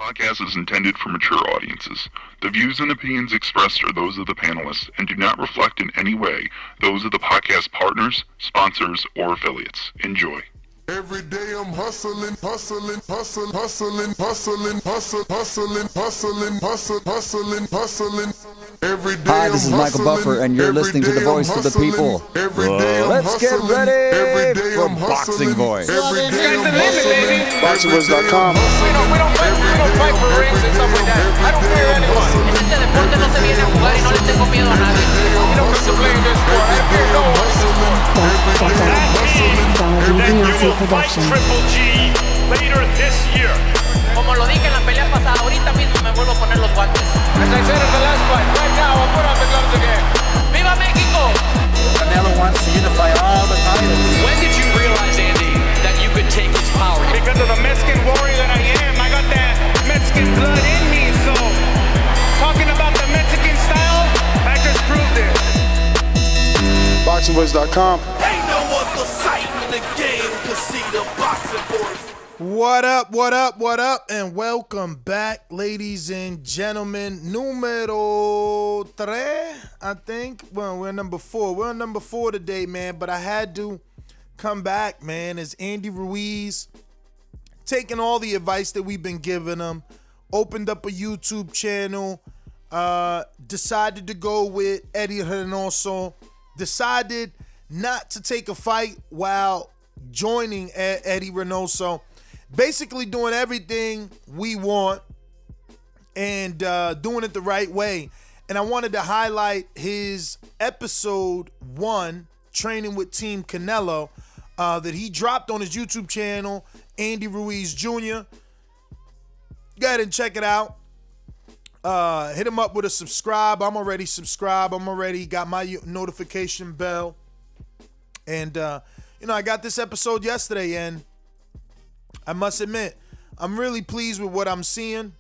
podcast is intended for mature audiences. The views and opinions expressed are those of the panelists and do not reflect in any way those of the podcast partners, sponsors, or affiliates. Enjoy. Every day I'm hustling, hustling, hustling, hustling, hustling, hustling, hustling, hustling, hustling, hustling. Every day Hi, this is Michael Buffer, and you're listening to the voice of the people. Let's get ready for Boxing Voice. BoxingVoice.com. We don't fight for rings and stuff like that. I don't fear anyone. En este deporte no se viene a jugar y no le tengo miedo a nadie. We don't come to play in this sport. I fear no one in this sport. Then you will fight Triple G later this year. Como lo dije en la pelea pasada, ahorita mismo me vuelvo a poner los guantes. As I said in the last fight, right now I'll put on the gloves again. ¡Viva México! Canelo wants to unify all the titles. When did you realize, Andy, that you could take his power? Because of the Mexican warrior that I am, I got that Mexican blood in me. So, talking about the Mexican style, I just proved it. BoxingVoice.com. Ain't no other sight in the game to see the Boxing Voice. What up, and welcome back, ladies and gentlemen. Numero 3, I think. Well, we're number 4. We're on number 4 today, man, but I had to come back, man, as Andy Ruiz, taking all the advice that we've been giving him, opened up a YouTube channel, decided to go with Eddy Reynoso, decided not to take a fight while joining Eddy Reynoso. Basically doing everything we want and doing it the right way. And I wanted to highlight his episode 1, Training with Team Canelo, that he dropped on his YouTube channel, Andy Ruiz Jr. Go ahead and check it out. Hit him up with a subscribe. I'm already subscribed. I'm already got my notification bell. And, I got this episode yesterday, and I must admit, I'm really pleased with what I'm seeing.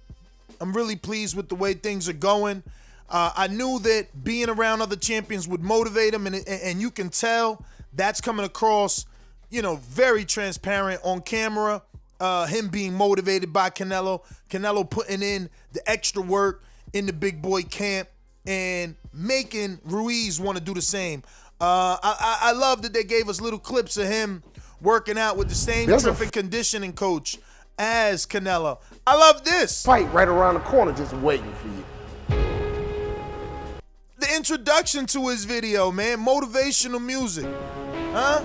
I'm really pleased with the way things are going. I knew that being around other champions would motivate him, and you can tell that's coming across, very transparent on camera. Him being motivated by Canelo putting in the extra work in the big boy camp and making Ruiz want to do the same. I love that they gave us little clips of him working out with the same strength and conditioning coach as Canelo. I love this. Fight right around the corner just waiting for you. The introduction to his video, man. Motivational music. Huh?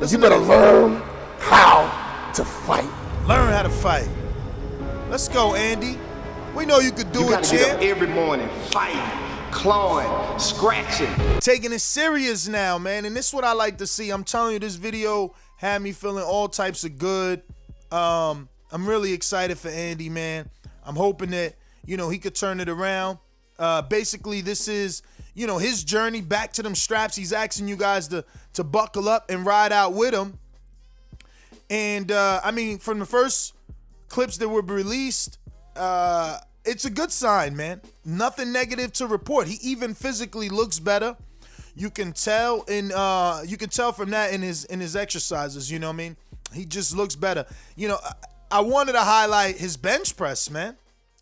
You better learn how to fight. Learn how to fight. Let's go, Andy. We know you could do it, champ. Get up every morning, fighting, clawing, scratching. Taking it serious now, man, and this is what I like to see. I'm telling you, this video had me feeling all types of good. I'm really excited for Andy, man. I'm hoping that, he could turn it around. Basically, this is, his journey back to them straps. He's asking you guys to buckle up and ride out with him. And, from the first clips that were released, it's a good sign, man. Nothing negative to report. He even physically looks better. You can tell from that in his exercises, you know what I mean? He just looks better. I wanted to highlight his bench press, man.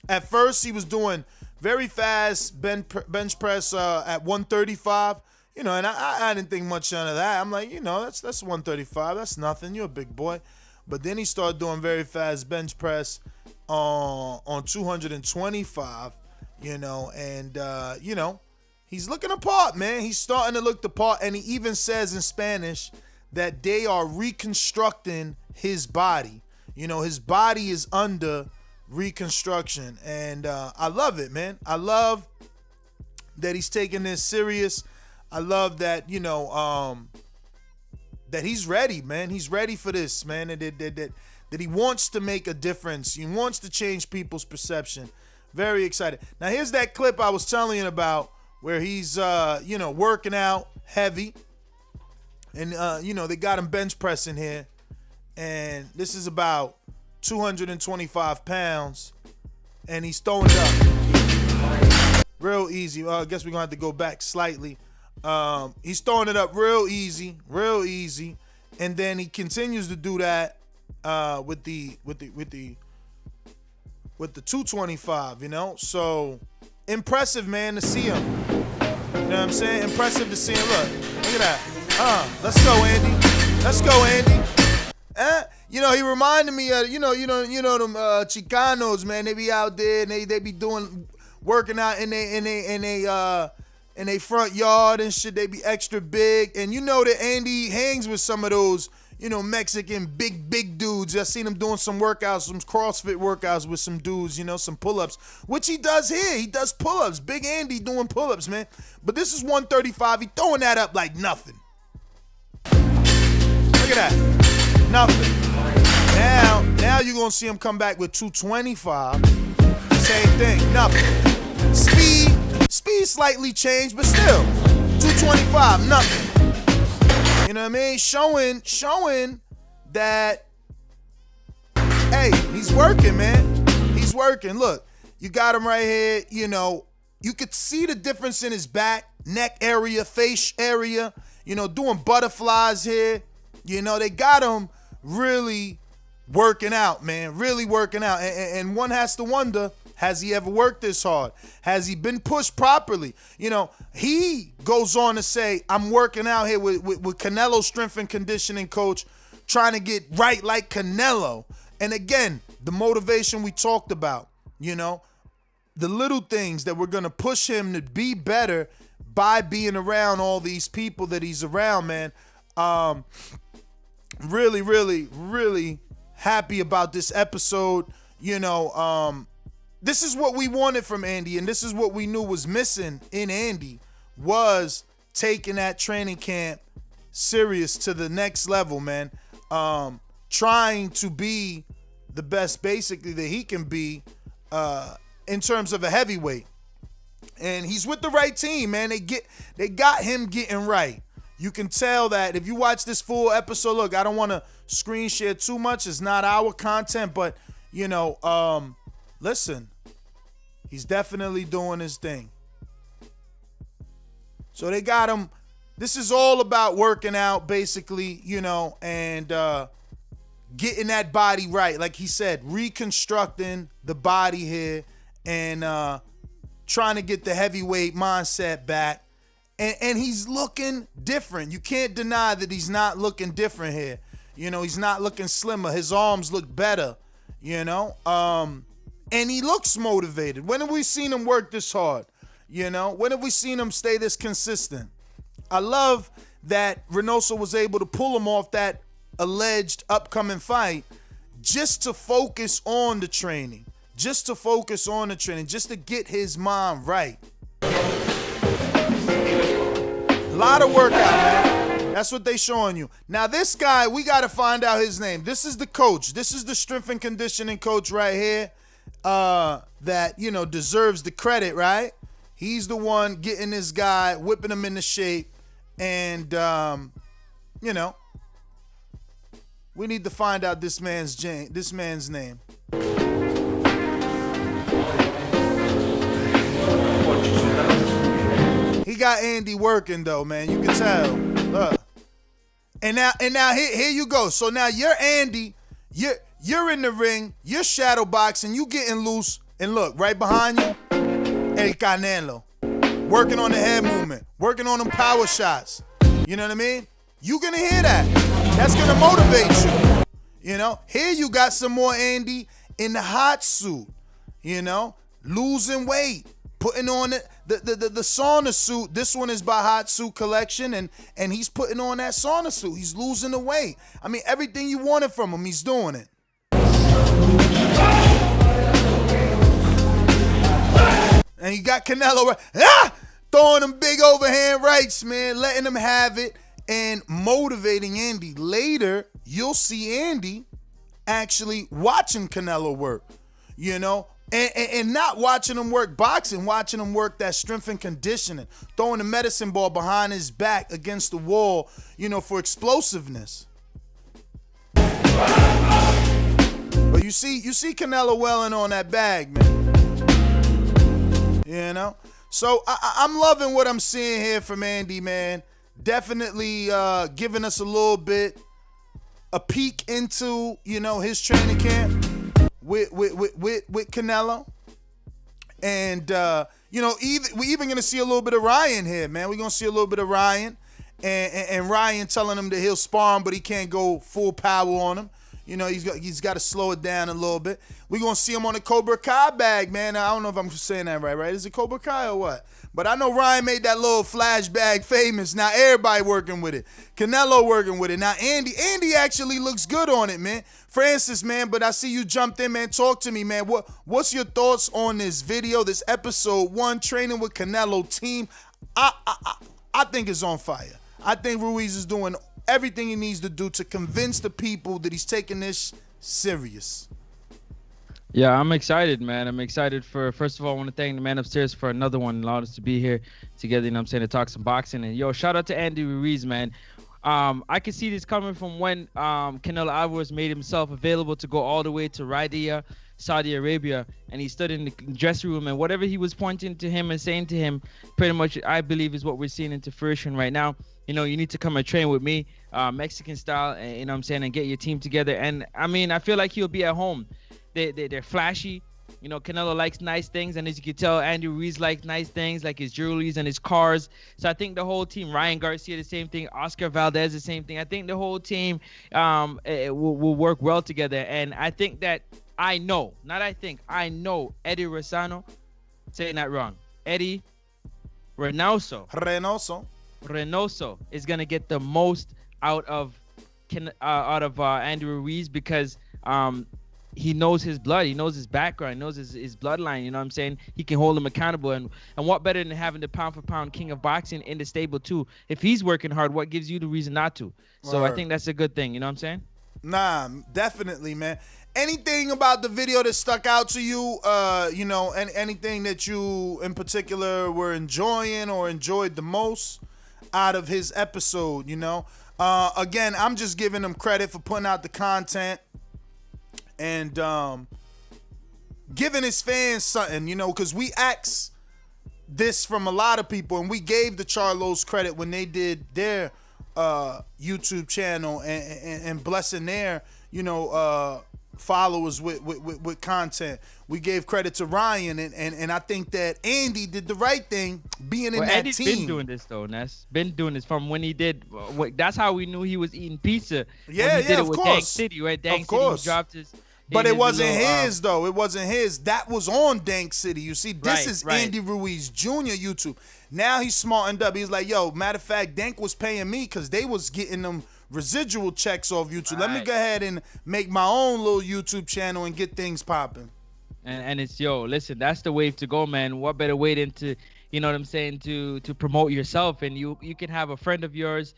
At first, he was doing very fast bench press at 135. And I didn't think much of that. I'm like, that's 135. That's nothing. You're a big boy. But then he started doing very fast bench press on 225, he's looking apart, man. He's starting to look the part, and he even says in Spanish that they are reconstructing his body. His body is under reconstruction, and I love it, man. I love that he's taking this serious. I love that, that he's ready, man. He's ready for this, man. That he wants to make a difference. He wants to change people's perception. Very excited. Now, here's that clip I was telling you about where he's, working out heavy. And, they got him bench pressing here. And this is about 225 pounds. And he's throwing it up real easy. I guess we're going to have to go back slightly. He's throwing it up real easy. And then he continues to do that with the with the 225, you know? So, impressive, man, to see him. You know what I'm saying? Impressive to see him. Look at that. Let's go, Andy. Let's go, Andy. You know, he reminded me of, you know them Chicanos, man. They be out there and they be working out in they front yard and shit. They be extra big. And you know that Andy hangs with some of those, you know, Mexican big dudes. I seen him doing some workouts, some CrossFit workouts with some dudes, you know, some pull-ups, which he does here. He does pull-ups. Big Andy doing pull-ups, man. But this is 135. He throwing that up like nothing. Look at that. Nothing. Now you're going to see him come back with 225. Same thing. Nothing. Speed slightly changed, but still. 225. Nothing. You know what I mean? Showing that, hey, he's working, man. He's working. Look, you got him right here. You know, you could see the difference in his back, neck area, face area, you know, doing butterflies here. You know, they got him really working out, man, really working out. And one has to wonder, has he ever worked this hard? Has he been pushed properly? You know, he goes on to say, I'm working out here with Canelo's strength and conditioning coach, trying to get right like Canelo. And again, the motivation we talked about, you know, the little things that we're going to push him to be better by being around all these people that he's around, man. Really happy about this episode. You know, this is what we wanted from Andy, and this is what we knew was missing in Andy, was taking that training camp serious to the next level, man. Trying to be the best, basically, that he can be in terms of a heavyweight. And he's with the right team, man. They got him getting right. You can tell that if you watch this full episode. Look, I don't want to screen share too much. It's not our content, but, you know, listen, he's definitely doing his thing. So they got him. This is all about working out, basically, you know, and getting that body right. Like he said, reconstructing the body here and trying to get the heavyweight mindset back. And he's looking different. You can't deny that he's not looking different here. You know, he's not looking slimmer. His arms look better, you know. And he looks motivated. When have we seen him work this hard? You know, when have we seen him stay this consistent? I love that Reynoso was able to pull him off that alleged upcoming fight just to focus on the training. Just to focus on the training. Just to get his mind right. A lot of workout, man. That's what they showing you. Now, this guy, we got to find out his name. This is the coach. This is the strength and conditioning coach right here that, you know, deserves the credit, right? He's the one getting this guy, whipping him into shape. And, you know, we need to find out this man's name. He got Andy working though, man. You can tell. Look. And now here you go. So now you're Andy. You're in the ring. You're shadow boxing. You getting loose. And look, right behind you, El Canelo. Working on the head movement. Working on them power shots. You know what I mean? You gonna hear that. That's gonna motivate you. You know? Here you got some more Andy in the hot suit. You know? Losing weight. Putting on the sauna suit. This one is by Hot Suit Collection, and he's putting on that sauna suit. He's losing the weight. I mean, everything you wanted from him, he's doing it. And you got Canelo throwing them big overhand rights, man, letting him have it and motivating Andy. Later, you'll see Andy actually watching Canelo work, you know, and not watching him work boxing, watching him work that strength and conditioning, throwing the medicine ball behind his back against the wall, you know, for explosiveness. But you see Canelo welling on that bag, man. You know? So I'm loving what I'm seeing here from Andy, man. Definitely giving us a little bit, a peek into, you know, his training camp. with Canelo. And, you know, we even going to see a little bit of Ryan here, man. We're going to see a little bit of Ryan. And Ryan telling him that he'll spar him, but he can't go full power on him. You know, he's got to slow it down a little bit. We're going to see him on the Cobra Kai bag, man. I don't know if I'm saying that right? Is it Cobra Kai or what? But I know Ryan made that little flash bag famous. Now everybody working with it. Canelo working with it. Now Andy actually looks good on it, man. Francis, man, but I see you jumped in, man. Talk to me, man. What's your thoughts on this video, this episode 1, Training with Canelo team? I think it's on fire. I think Ruiz is doing everything he needs to do to convince the people that he's taking this serious. Yeah, I'm excited, man. I'm excited first of all, I want to thank the man upstairs for another one, allowed us to be here together, you know what I'm saying, to talk some boxing. And yo, shout out to Andy Ruiz, man. I can see this coming from when Canelo Alvarez made himself available to go all the way to Riyadh, Saudi Arabia, and he stood in the dressing room, and whatever he was pointing to him and saying to him, pretty much I believe is what we're seeing into fruition right now. You know, you need to come and train with me, Mexican style, and, you know what I'm saying, and get your team together. And I mean, I feel like he'll be at home. They're flashy. You know, Canelo likes nice things, and as you can tell, Andy Ruiz likes nice things, like his jewelries and his cars. So I think the whole team, Ryan Garcia, the same thing, Oscar Valdez, the same thing. I think the whole team will work well together. And I think that I know Eddy Rosano, saying that wrong, Eddy Reynoso is gonna get the most out of Andrew Ruiz because he knows his blood, he knows his background, he knows his bloodline. You know what I'm saying? He can hold him accountable, and what better than having the pound for pound king of boxing in the stable too? If he's working hard, what gives you the reason not to? So I think that's a good thing. You know what I'm saying? Nah, definitely, man. Anything about the video that stuck out to you? You know, and anything that you in particular were enjoying or enjoyed the most out of his episode? You know, again, I'm just giving him credit for putting out the content and giving his fans something, you know, because we asked this from a lot of people, and we gave the Charlos credit when they did their YouTube channel and blessing their, you know, followers with content. We gave credit to Ryan, and I think that Andy did the right thing being in that Andy's team. Been doing this though, Ness. Been doing this from when he did. That's how we knew he was eating pizza. Yeah, when he did it of with course. Dank City, right? Dank Of City, course. he dropped his. But it wasn't his, though. It wasn't his. That was on Dank City. You see, this is right. Andy Ruiz Jr. YouTube. Now he's smartened up. He's like, yo, matter of fact, Dank was paying me because they was getting them residual checks off YouTube. Let me go ahead and make my own little YouTube channel and get things popping. And it's, yo, listen, that's the wave to go, man. What better way than to, you know what I'm saying, to promote yourself, and you can have a friend of yours,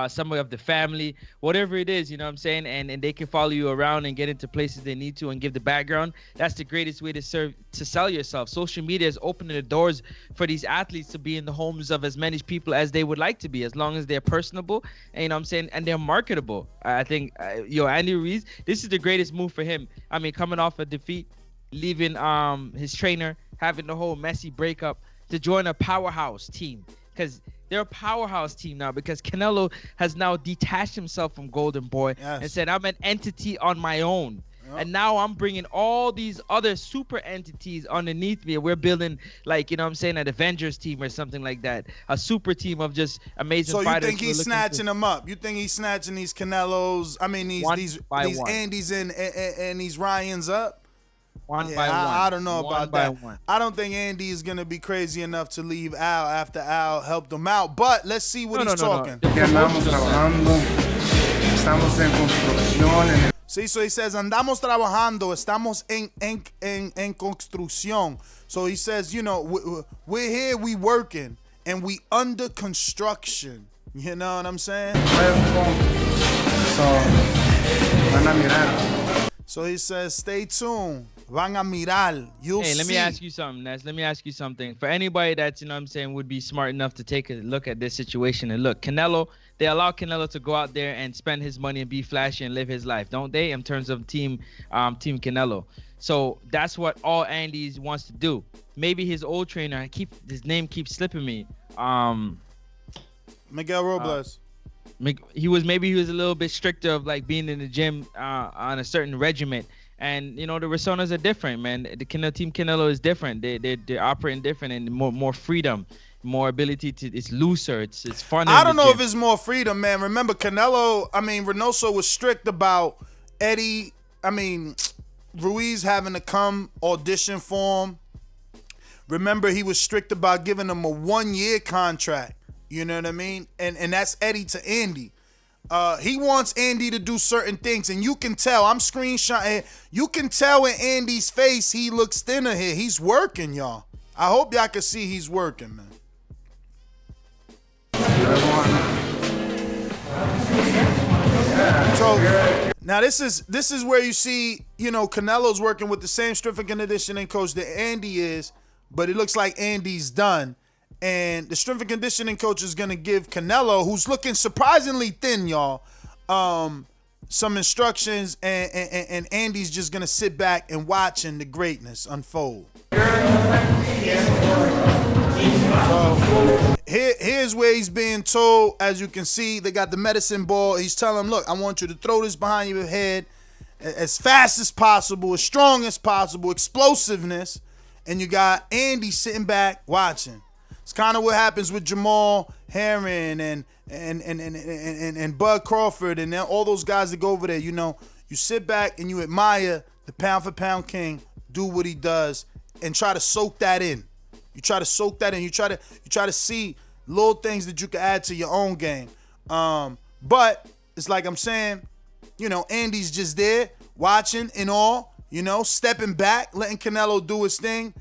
somebody of the family, whatever it is, you know what I'm saying, and they can follow you around and get into places they need to and give the background. That's the greatest way to sell yourself. Social media is opening the doors for these athletes to be in the homes of as many people as they would like to be, as long as they're personable, and, you know what I'm saying, and they're marketable. I think, Andy Ruiz, this is the greatest move for him. I mean, coming off a defeat, leaving his trainer, having the whole messy breakup, to join a powerhouse team, because they're a powerhouse team now, because Canelo has now detached himself from Golden Boy and said, I'm an entity on my own. And now I'm bringing all these other super entities underneath me. We're building, like, you know what I'm saying, an Avengers team or something like that. A super team of just amazing fighters. So you think he's snatching them up? You think he's snatching these Canelos, I mean, these Andys and these Ryans up? One by one. I don't know about that. One. I don't think Andy is going to be crazy enough to leave Al after Al helped him out. But let's see what he's talking. Sí, so he says, andamos trabajando, estamos en construcción. So he says, you know, we're here, we working, and we under construction. You know what I'm saying? So he says, stay tuned. Van a mirar. You'll see. Let me ask you something, Ness. Let me ask you something. For anybody that's, you know what I'm saying, would be smart enough to take a look at this situation and look, Canelo, they allow Canelo to go out there and spend his money and be flashy and live his life, don't they? In terms of Team Canelo. So that's what all Andy wants to do. Maybe his old trainer, his name keeps slipping me. Miguel Robles. He was a little bit stricter of like being in the gym on a certain regiment And you know the personas are different, man. The Team Canelo is different. They're operating different and more freedom, more ability to. It's looser. It's fun. I don't know if it's more freedom, man. Remember Canelo? I mean, Reynoso was strict about Eddy. I mean, Ruiz having to come audition for him. Remember, he was strict about giving him a 1-year contract. You know what I mean? And that's Eddy to Andy. He wants Andy to do certain things, and you can tell. I'm screenshotting. You can tell in Andy's face he looks thinner here. He's working, y'all. I hope y'all can see he's working, man. So now this is where you see, you know, Canelo's working with the same strength and conditioning coach that Andy is, but it looks like Andy's done. And the strength and conditioning coach is going to give Canelo, who's looking surprisingly thin, y'all, some instructions, and Andy's just going to sit back and watching the greatness unfold. So here's where he's being told. As you can see, they got the medicine ball. He's telling him, look, I want you to throw this behind your head as fast as possible, as strong as possible, explosiveness. And you got Andy sitting back watching. It's kind of what happens with Jamal Herron and Bud Crawford and all those guys that go over there. You know, you sit back and you admire the pound-for-pound king do what he does and try to soak that in. You try to soak that in. You try to see little things that you can add to your own game. But it's like I'm saying, you know, Andy's just there watching and all, you know, stepping back, letting Canelo do his thing.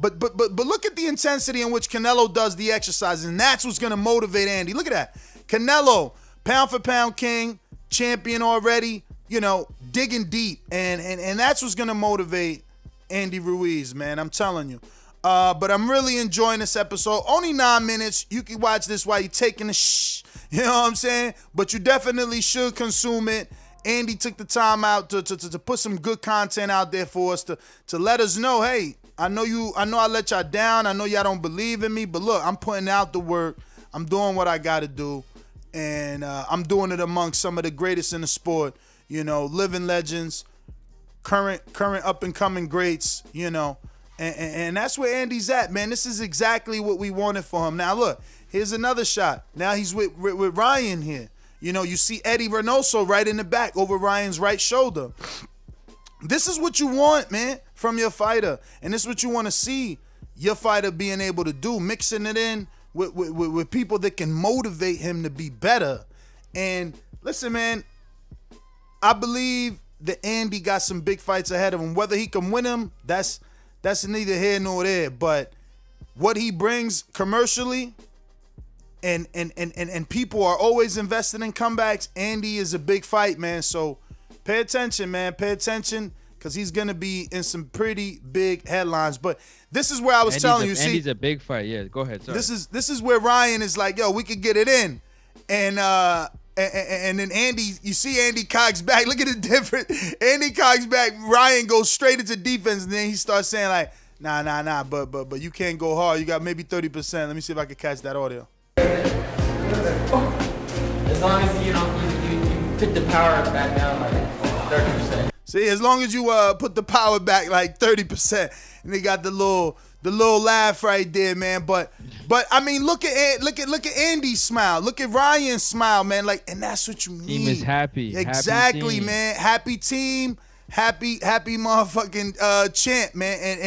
But look at the intensity in which Canelo does the exercises, and that's what's going to motivate Andy. Look at that. Canelo, pound for pound king, champion already, you know, digging deep. And that's what's going to motivate Andy Ruiz, man. I'm telling you. But I'm really enjoying this episode. Only 9 minutes. You can watch this while you're taking a shh. You know what I'm saying? But you definitely should consume it. Andy took the time out to put some good content out there for us to let us know, hey, I know I let y'all down. I know y'all don't believe in me, but look, I'm putting out the work. I'm doing what I got to do, and I'm doing it amongst some of the greatest in the sport, you know, living legends, current up-and-coming greats, you know, and that's where Andy's at, man. This is exactly what we wanted for him. Now, look, here's another shot. Now he's with Ryan here. You know, you see Eddy Reynoso right in the back over Ryan's right shoulder. This is what you want, man, from your fighter. And this is what you want to see your fighter being able to do, mixing it in with people that can motivate him to be better. And listen, man, I believe that Andy got some big fights ahead of him. Whether he can win them, that's neither here nor there. But what he brings commercially, and people are always invested in comebacks, Andy is a big fight, man. So pay attention, man. Pay attention, because he's going to be in some pretty big headlines. But this is where I was telling you. See, Andy's a big fight. Yeah, go ahead. Sorry. This is where Ryan is like, yo, we could get it in. And then Andy, you see Andy cocks back. Look at the difference. Andy cocks back. Ryan goes straight into defense. And then he starts saying like, nah. But you can't go hard. You got maybe 30%. Let me see if I can catch that audio. As long as you put the power back down like 30%. See, as long as you put the power back like 30%, and they got the little laugh right there, man. But I mean, look at Andy's smile. Look at Ryan's smile, man. Like, and that's what you need. Team is happy. Exactly, happy team. Man. Happy team. Happy motherfucking champ, man.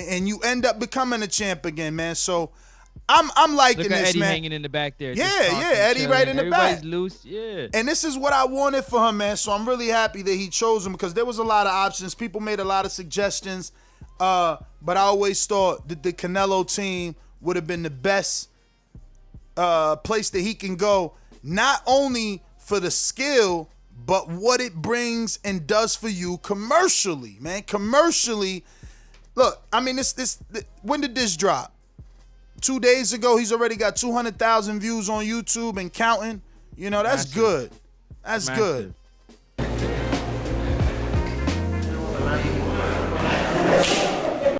And you end up becoming a champ again, man. So I'm liking Look at this, Eddy man. hanging in the back there. Yeah, Eddy right in the back. Everybody's loose, yeah. And this is what I wanted for him, man. So I'm really happy that he chose him, because there was a lot of options. People made a lot of suggestions. But I always thought that the Canelo team would have been the best place that he can go, not only for the skill, but what it brings and does for you commercially, man. Commercially, look, I mean, when did this drop? 2 days ago, he's already got 200,000 views on YouTube and counting. You know, that's Massive. good. That's Massive. good.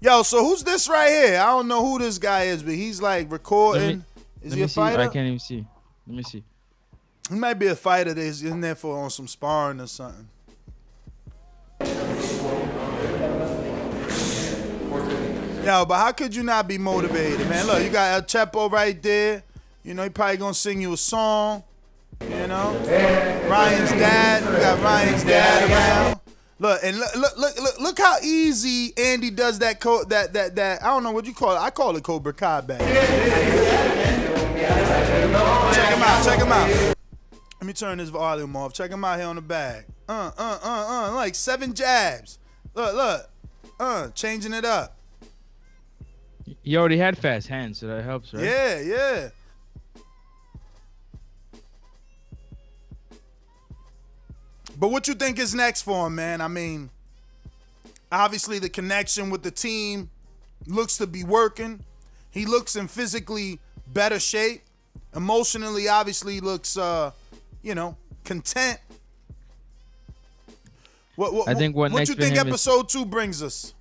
Yo, so who's this right here? I don't know who this guy is, but he's like recording. Is he a fighter? I can't even see. Let me see. He might be a fighter that's in there on some sparring or something. Yo, but how could you not be motivated, man? Look, you got El Chepo right there. You know, he probably gonna sing you a song. You know, Ryan's dad. We got Ryan's dad around. Look and look how easy Andy does that. That I don't know what you call it. I call it Cobra Kai back. Check him out. Let me turn this volume off. Check him out here on the bag. Like 7 jabs. Look. Changing it up. He already had fast hands, so that helps, right? Yeah. But what you think is next for him, man? I mean, obviously the connection with the team looks to be working. He looks in physically better shape. Emotionally, obviously looks, content. What you think episode 2 brings us?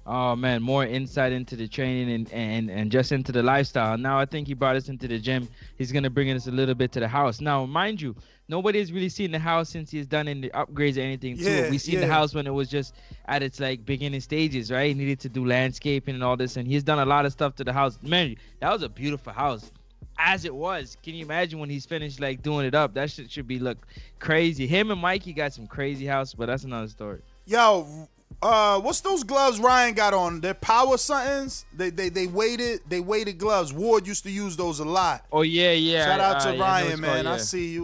Oh man, more insight into the training and just into the lifestyle. Now I think he brought us into the gym. He's gonna bring us a little bit to the house. Now, mind you, nobody's really seen the house since he's done any upgrades or anything to it. We seen the house when it was just at its like beginning stages, right? He needed to do landscaping and all this, and he's done a lot of stuff to the house. Man, that was a beautiful house. As it was, can you imagine when he's finished like doing it up? That shit should be look crazy. Him and Mikey got some crazy house, but that's another story. Yo, what's those gloves Ryan got on? They're power somethings. They weighted gloves. Ward used to use those a lot. Oh yeah. Shout out to Ryan, man. Called, yeah.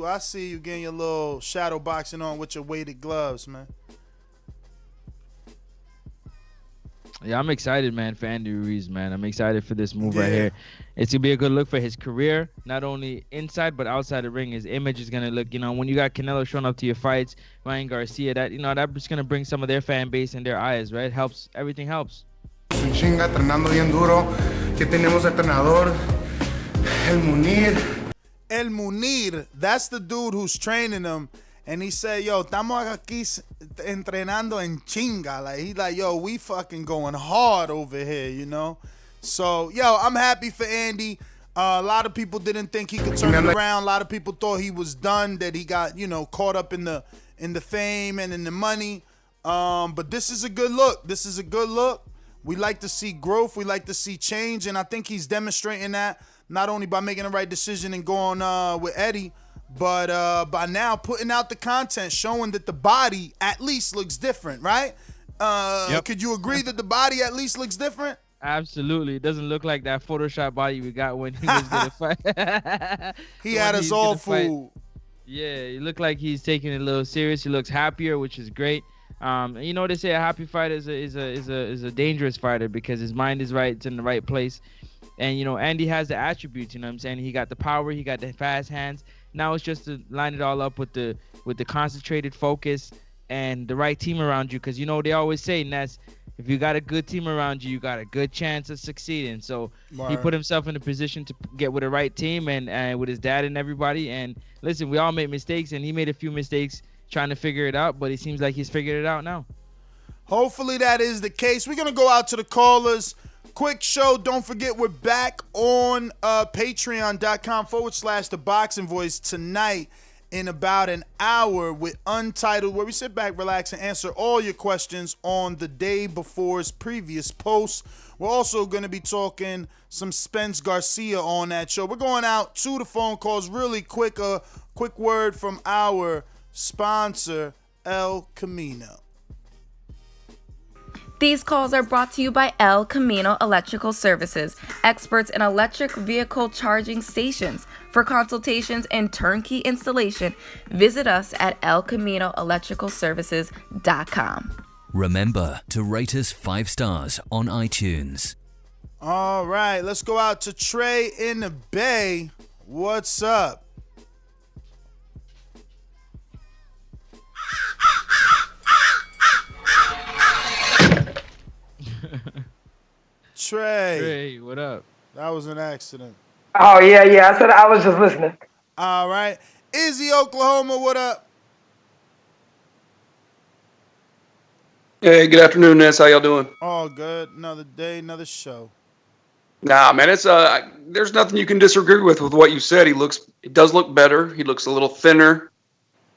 I see you getting your little shadow boxing on with your weighted gloves, man. Yeah, I'm excited, man, for Andy Ruiz, man. I'm excited for this move right here. It's going to be a good look for his career, not only inside but outside the ring. His image is going to look, when you got Canelo showing up to your fights, Ryan Garcia, that's going to bring some of their fan base in their eyes, right? Helps. Everything helps. Un chinga, entrenando bien duro. Que tenemos entrenador, El Munir. El Munir, that's the dude who's training him. And he said, yo, estamos aquí entrenando en chinga. Like, he's like, yo, we fucking going hard over here, So, yo, I'm happy for Andy. A lot of people didn't think he could turn it around. A lot of people thought he was done, that he got, caught up in the fame and in the money. But this is a good look. We like to see growth. We like to see change. And I think he's demonstrating that not only by making the right decision and going with Eddy, but by now putting out the content showing that the body at least looks different, right? Could you agree that the body at least looks different? Absolutely. It doesn't look like that Photoshop body we got when he was going to fight. He had us all fooled. Yeah, he looked like he's taking it a little serious. He looks happier, which is great. They say a happy fighter is a dangerous fighter because his mind is right. It's in the right place. And, Andy has the attributes, what I'm saying? He got the power. He got the fast hands. Now it's just to line it all up with the concentrated focus and the right team around you. Because, they always say, Ness, if you got a good team around you, you got a good chance of succeeding. So he put himself in a position to get with the right team and with his dad and everybody. And listen, we all make mistakes, and he made a few mistakes trying to figure it out, but it seems like he's figured it out now. Hopefully that is the case. We're going to go out to the callers. Quick show. Don't forget, we're back on patreon.com/The Boxing Voice tonight in about an hour with Untitled, where we sit back, relax, and answer all your questions on the day before's previous posts. We're also going to be talking some Spence Garcia on that show. We're going out to the phone calls really quick. A quick word from our sponsor, El Camino. These calls are brought to you by El Camino Electrical Services, experts in electric vehicle charging stations. For consultations and turnkey installation, visit us at elcaminoelectricalservices.com. Remember to rate us 5 stars on iTunes. All right, let's go out to Trey in the Bay. What's up? Trey, what up? That was an accident. Oh, yeah. I said I was just listening. All right. Izzy, Oklahoma, what up? Hey, good afternoon, Ness. How y'all doing? All good. Another day, another show. Nah, man, it's there's nothing you can disagree with what you said. He does look better. He looks a little thinner.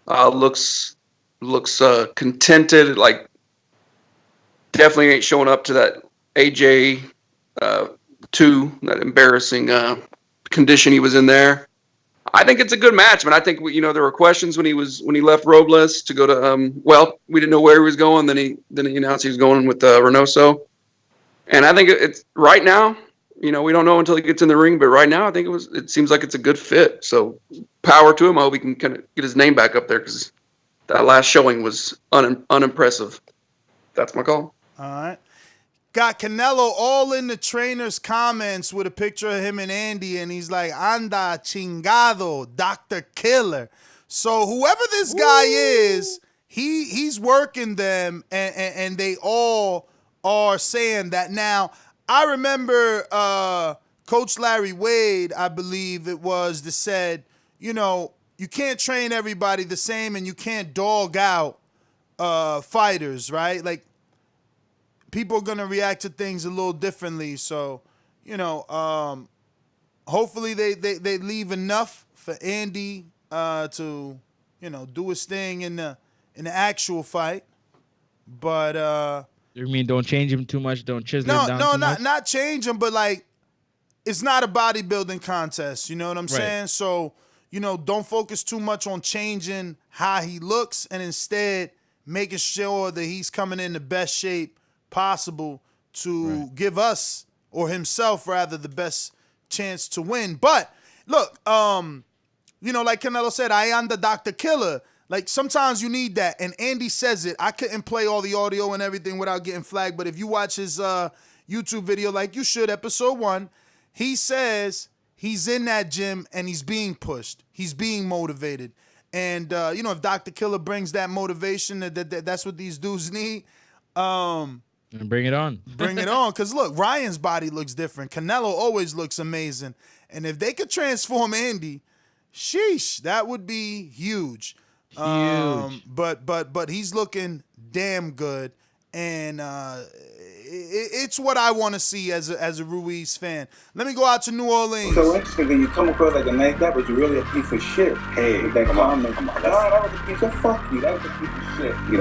Looks contented. Like, definitely ain't showing up to that AJ 2, that embarrassing condition he was in there. I think it's a good match, man. I think there were questions when he left Robles to go to we didn't know where he was going. Then he announced he was going with Reynoso, and I think it's right now. We don't know until he gets in the ring, but right now I think it seems like it's a good fit. So power to him. I hope he can kind of get his name back up there because that last showing was unimpressive. That's my call. All right. Got Canelo all in the trainer's comments with a picture of him and Andy, and he's like, anda chingado, Dr. Killer. So whoever this guy is, he's working them, and they all are saying that. Now, I remember Coach Larry Wade, I believe it was, that said, you can't train everybody the same, and you can't dog out fighters, right? Like, people are going to react to things a little differently. So, hopefully they leave enough for Andy to, do his thing in the actual fight. But you mean don't change him too much, don't chisel him down too much? not change him, but like, it's not a bodybuilding contest, you know what I'm saying? So, don't focus too much on changing how he looks, and instead making sure that he's coming in the best shape possible to give us, or himself rather, the best chance to win. But look, like Canelo said, I am the Dr. Killer. Like, sometimes you need that, and Andy says it. I couldn't play all the audio and everything without getting flagged, but if you watch his YouTube video, like you should, episode 1, he says he's in that gym and he's being pushed. He's being motivated. And if Dr. Killer brings that motivation, that's what these dudes need. And bring it on. Bring it on. Because, look, Ryan's body looks different. Canelo always looks amazing. And if they could transform Andy, sheesh, that would be huge. But he's looking damn good. And it's what I want to see as a Ruiz fan. Let me go out to New Orleans. So interesting that you come across like a nice guy, but you're really a piece of shit. Hey, with that comment. No, that was a piece of fuck you. That was a piece of shit. We're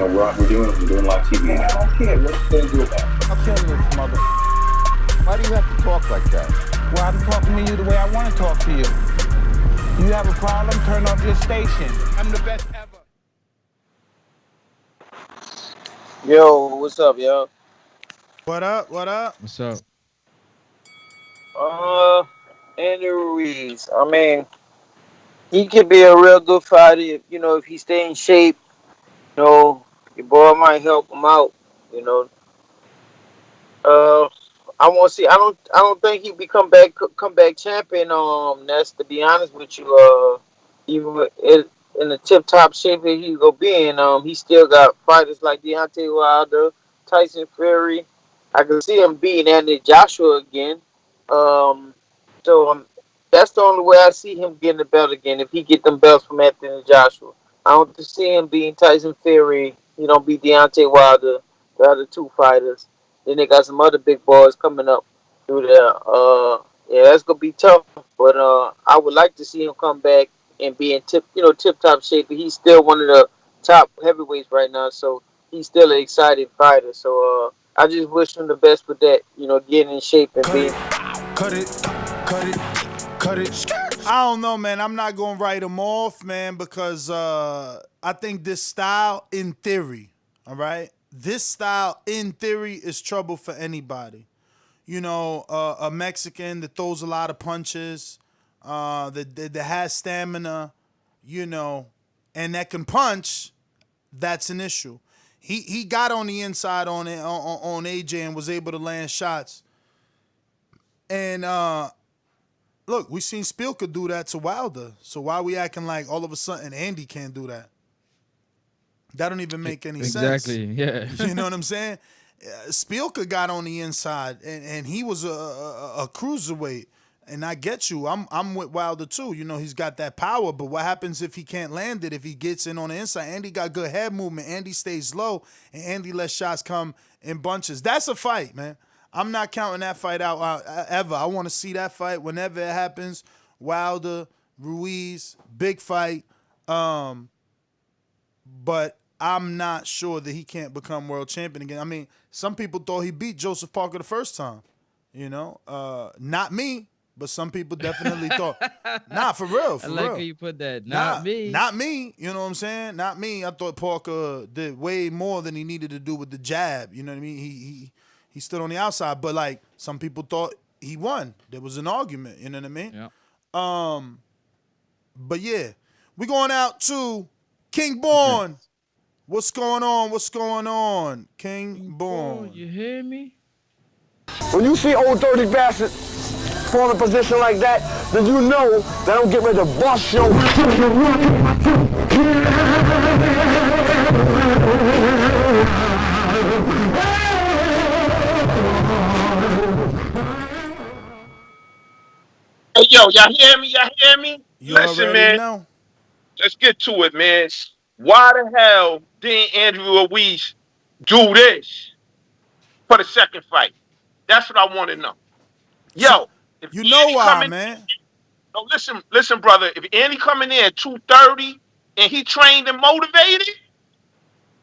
doing live TV. Man, I don't care. What you gonna do about it? I'll tell you this, mother. Why do you have to talk like that? Well, I'm talking to you the way I want to talk to you. You have a problem? Turn off your station. I'm the best ever. Yo, what's up, yo? What up? What's up? Andy Ruiz. I mean, he could be a real good fighter if he stay in shape. Your boy might help him out. I want to see. I don't think he become comeback champion. That's to be honest with you. Even in the tip top shape that he's gonna be in. He still got fighters like Deontay Wilder, Tyson Fury. I can see him beating Anthony Joshua again. So that's the only way I see him getting the belt again. If he get them belts from Anthony Joshua, I don't see him beating Tyson Fury. He don't beat Deontay Wilder, the other two fighters. Then they got some other big boys coming up through there. That's gonna be tough. But I would like to see him come back and be in tip top shape. He's still one of the top heavyweights right now, so he's still an exciting fighter. So I just wish him the best with that. Getting in shape and being. Cut it. I don't know, man. I'm not gonna write him off, man, because I think this style, in theory, all right, this style, in theory, is trouble for anybody. A Mexican that throws a lot of punches, that has stamina, and that can punch. That's an issue. He got on the inside on AJ and was able to land shots. And look, we seen Spielka do that to Wilder. So why we acting like all of a sudden Andy can't do that? That don't even make any sense. Exactly, yeah. You know what I'm saying? Spielka got on the inside, and he was a cruiserweight. And I get you. I'm with Wilder too. He's got that power. But what happens if he can't land it? If he gets in on the inside? Andy got good head movement. Andy stays low, and Andy lets shots come in bunches. That's a fight, man. I'm not counting that fight out ever. I want to see that fight whenever it happens. Wilder, Ruiz, big fight. But I'm not sure that he can't become world champion again. I mean, some people thought he beat Joseph Parker the first time. Not me, but some people definitely thought. Nah, for real, I for like real. how you put that. Not me. Not me. You know what I'm saying? Not me. I thought Parker did way more than he needed to do with the jab. You know what I mean? He stood on the outside, but like some people thought he won. There was an argument. You know what I mean? Yeah. But yeah, we going out to King Born. What's going on? What's going on? King Born. You hear me? When you see old dirty bastard form a position like that, then you know that I'm getting ready to bust your. Hey, yo, y'all hear me? Y'all hear me? You Listen, already man. know. Let's get to it, man. Why the hell didn't Andrew Ruiz do this for the second fight? That's what I want to know. Yo, if you know Andy why, man. No, listen, brother. If Andy coming in at 230 and he trained and motivated,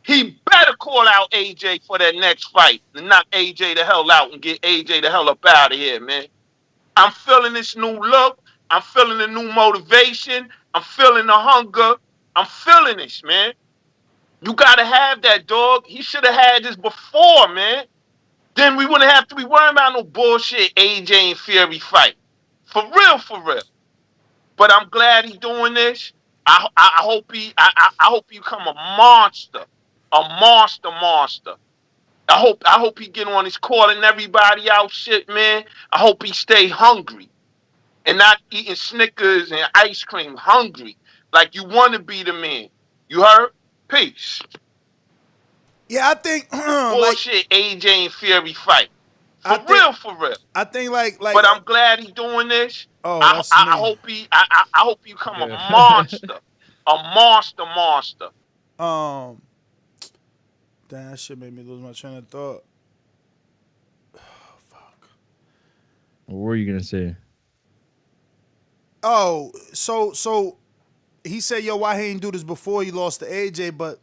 he better call out AJ for that next fight and knock AJ the hell out and get AJ the hell up out of here, man. I'm feeling this new look. I'm feeling the new motivation. I'm feeling the hunger. I'm feeling this, man. You got to have that, dog. He should have had this before, man. Then we wouldn't have to be worrying about no bullshit AJ and Fury fight. For real, for real. But I'm glad he's doing this. I hope he become a monster. I hope he get on his calling everybody out shit, man. I hope he stay hungry and not eating Snickers and ice cream, hungry. Like you want to be the man. You heard? Peace. Yeah, I think bullshit AJ and Fury fight. For real. I think like but I'm glad he's doing this. Oh, I hope he become a monster. A monster. Damn, that shit made me lose my train of thought. Fuck. What were you gonna say? Oh, so he said, yo, why he ain't do this before he lost to AJ? But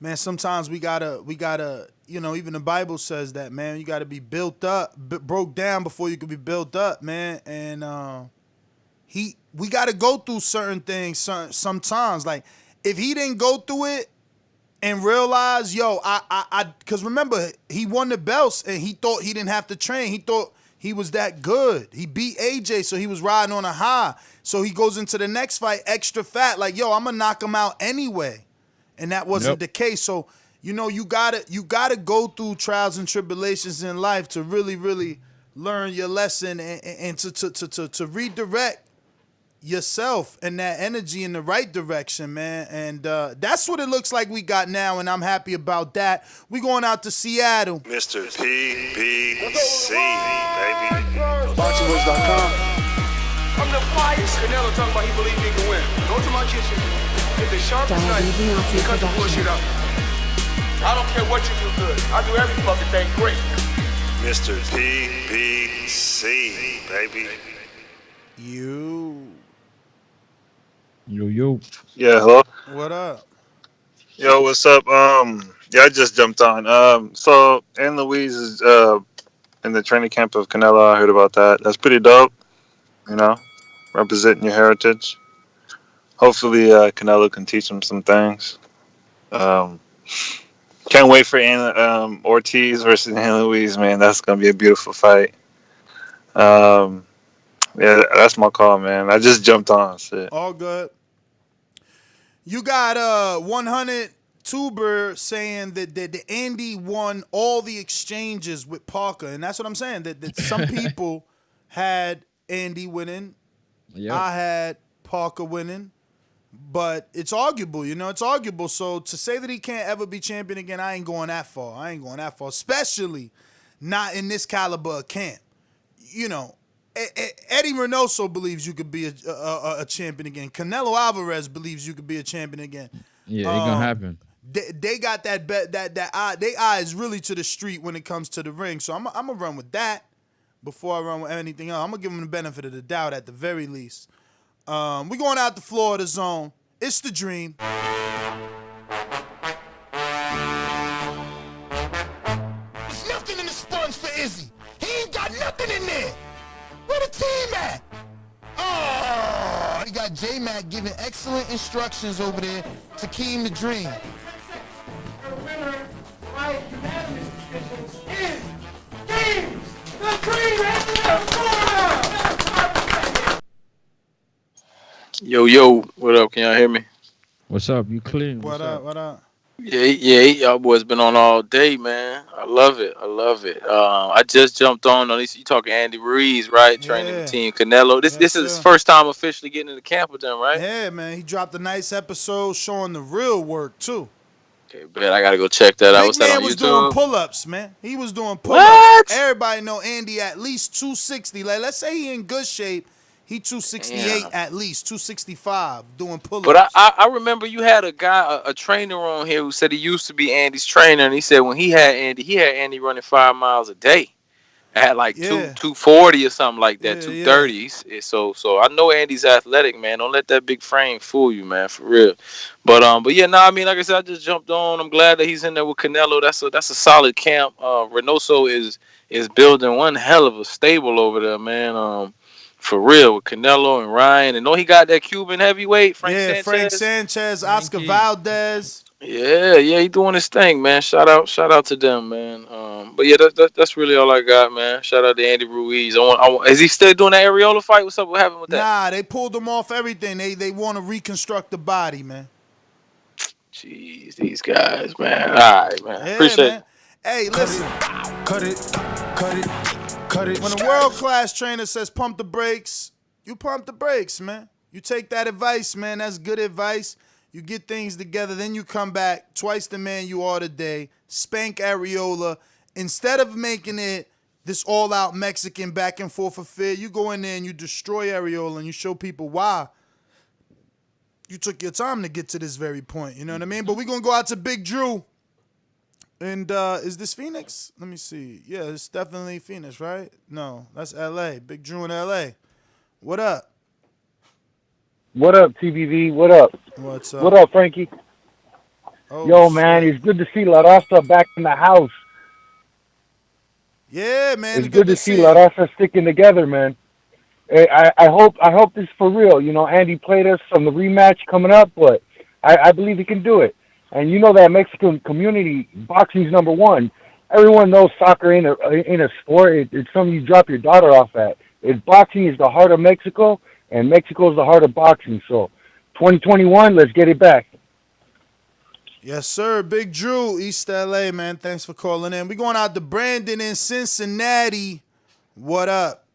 man, sometimes we gotta, even the Bible says that, man. You gotta be built up, broke down before you can be built up, man. And we gotta go through certain things sometimes. Like if he didn't go through it and realize, yo, because remember, he won the belts and he thought he didn't have to train. He thought he was that good. He beat AJ, so he was riding on a high. So he goes into the next fight extra fat, like, yo, I'm gonna knock him out anyway. And that wasn't the case. So, you gotta go through trials and tribulations in life to really, really learn your lesson and to redirect yourself and that energy in the right direction, man. And that's what it looks like we got now, and I'm happy about that. We going out to Seattle. Mr. PBC, baby. BoxingWorks.com. I'm the finest. Canelo talking about he believe he can win. Go to my kitchen. Get the sharpest knife and cut the bullshit up. I don't care what you do good. I do every fucking thing great. Mr. PBC, baby. You. Yo. Yeah, hello? What up? Yo, what's up? I just jumped on. So, Ann Louise is in the training camp of Canelo. I heard about that. That's pretty dope, representing your heritage. Hopefully, Canelo can teach him some things. Can't wait for Ortiz versus Ann Louise, man. That's going to be a beautiful fight. Yeah, that's my call, man. I just jumped on. Shit. All good. You got 100 Tuber saying that the Andy won all the exchanges with Parker, and that's what I'm saying. That some people had Andy winning. Yep. I had Parker winning, but it's arguable. It's arguable. So to say that he can't ever be champion again, I ain't going that far. Especially not in this caliber of camp. Eddy Reynoso believes you could be a champion again. Canelo Alvarez believes you could be a champion again. Yeah, it's gonna happen. They got that bet that eye. They eye is really to the street when it comes to the ring. So I'm gonna run with that before I run with anything else. I'm gonna give them the benefit of the doubt at the very least. We going out the Florida zone. It's the dream. got J-Mac giving excellent instructions over there to Keem the Dream. The winner by unanimous decisions is Team the Dream Yo, what up? Can y'all hear me? What's up? You clean? What up? Yeah, y'all boys been on all day, man. I love it. I just jumped on this. You talking Andy Ruiz, right? Training with Team Canelo. This is his first time officially getting into camp with them, right? Yeah, man. He dropped a nice episode showing the real work too. Okay, bet I gotta go check that out. What's that on was YouTube? doing pull-ups, man. He was doing pull-ups. Everybody know Andy at least 260. Like, let's say he in good shape. He 268 at least, 265 doing pull-ups. But I remember you had a guy, a trainer on here who said he used to be Andy's trainer, and he said when he had Andy running 5 miles a day at like 240 or something like that, 230. So I know Andy's athletic, man. Don't let that big frame fool you, man, for real. But yeah, I mean, like I said, I just jumped on. I'm glad that he's in there with Canelo. That's a solid camp. Reynoso is building one hell of a stable over there, man. For real, with Canelo and Ryan. And know he got that Cuban heavyweight, Frank Sanchez, Oscar Valdez. Yeah, he doing his thing, man. Shout out to them, man. But yeah, that's really all I got, man. Shout out to Andy Ruiz. Is he still doing that areola fight? What's up? What happened with that? Nah, they pulled him off everything. They want to reconstruct the body, man. Jeez, these guys, man. All right, man. Yeah, Appreciate man. Hey, listen. Cut it. When a world-class trainer says pump the brakes, you pump the brakes, man. You take that advice, man. That's good advice. You get things together, then you come back, twice the man you are today, spank areola. Instead of making it this all-out Mexican back and forth affair, you go in there and you destroy areola and you show people why you took your time to get to this very point. You know what I mean? But we're going to go out to Big Drew. And is this Phoenix? Let me see. Yeah, it's definitely Phoenix, right? No, that's L.A. Big Drew in L.A. What up? What up, TBV? What up? What's up? What up, Frankie? Oh, yo, man, it's good to see La Raza back in the house. Yeah, man. It's good to see La Raza sticking together, man. I hope this is for real. You know, Andy played us from the rematch coming up, but I believe he can do it. And you know that Mexican community, boxing's number one. Everyone knows soccer ain't a sport. It's something you drop your daughter off at. Boxing is the heart of Mexico, and Mexico is the heart of boxing. So, 2021, let's get it back. Yes, sir. Big Drew, East LA, man. Thanks for calling in. We going out to Brandon in Cincinnati. What up?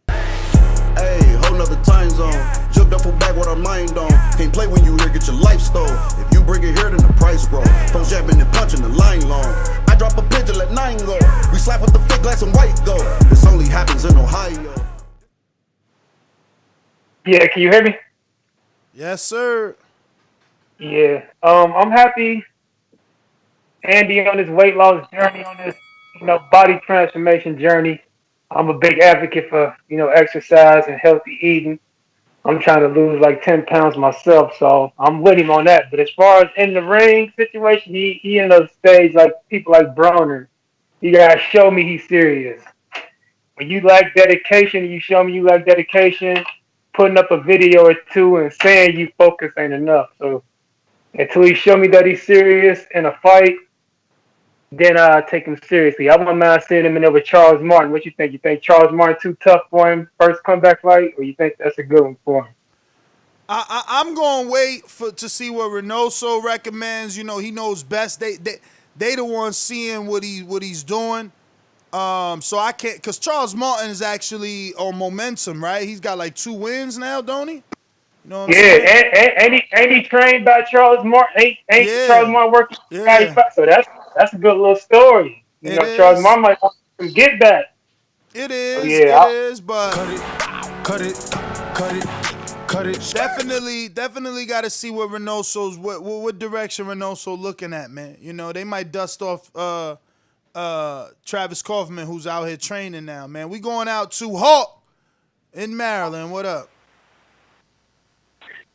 Hey, whole nother time zone. Jumped up for back with our mind on. Can't play when you here, get your life stole. If you bring it here, then the price grow. Phone jabbing and punching the line long. I drop a pitch and let 9 go. We slap with the fake glass and white go. This only happens in Ohio. Yeah, can you hear me? Yes, sir. Yeah. I'm happy Andy on his weight loss journey, on this, body transformation journey. I'm a big advocate for, exercise and healthy eating. I'm trying to lose like 10 pounds myself, so I'm with him on that. But as far as in the ring situation, he in a stage like people like Broner. You gotta show me he's serious. When you lack dedication, you show me you lack dedication. Putting up a video or two and saying you focus ain't enough. So until he show me that he's serious in a fight, then I take him seriously. I wouldn't mind seeing him in there with Charles Martin. What you think? You think Charles Martin too tough for him first comeback fight, or you think that's a good one for him? I'm going to wait to see what Reynoso recommends. He knows best. They the ones seeing what he's doing. So I can't, because Charles Martin is actually on momentum, right? He's got like 2 wins now, don't he? You know what I'm saying? And he trained by Charles Martin. Ain't Charles Martin working? Yeah. So that's a good little story. Charles Martin might want some get back. It is. So, yeah, it is. But cut it. Definitely got to see what Reynoso's what direction Reynoso looking at, man. They might dust off Travis Kaufman, who's out here training now, man. We going out to Hawk in Maryland. What up?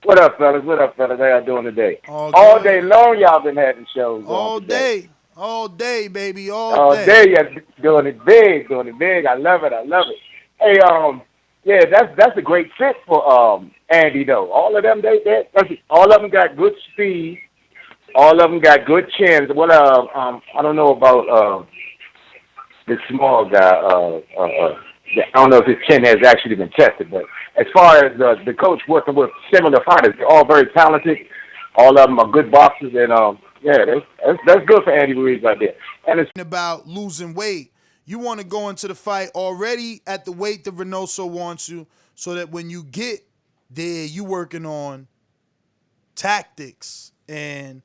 What up, fellas? How y'all doing today? All day long, y'all been having shows. All day, baby. All day, y'all doing it big. I love it. Hey, Yeah, that's a great fit for Andy though. All of them, all of them got good speed. All of them got good chins. What I don't know about the small guy. I don't know if his chin has actually been tested, but as far as the coach working with similar fighters, they're all very talented. All of them are good boxers, and yeah, that's good for Andy Ruiz right there. And it's about losing weight. You want to go into the fight already at the weight that Reynoso wants you, so that when you get there, you working on tactics and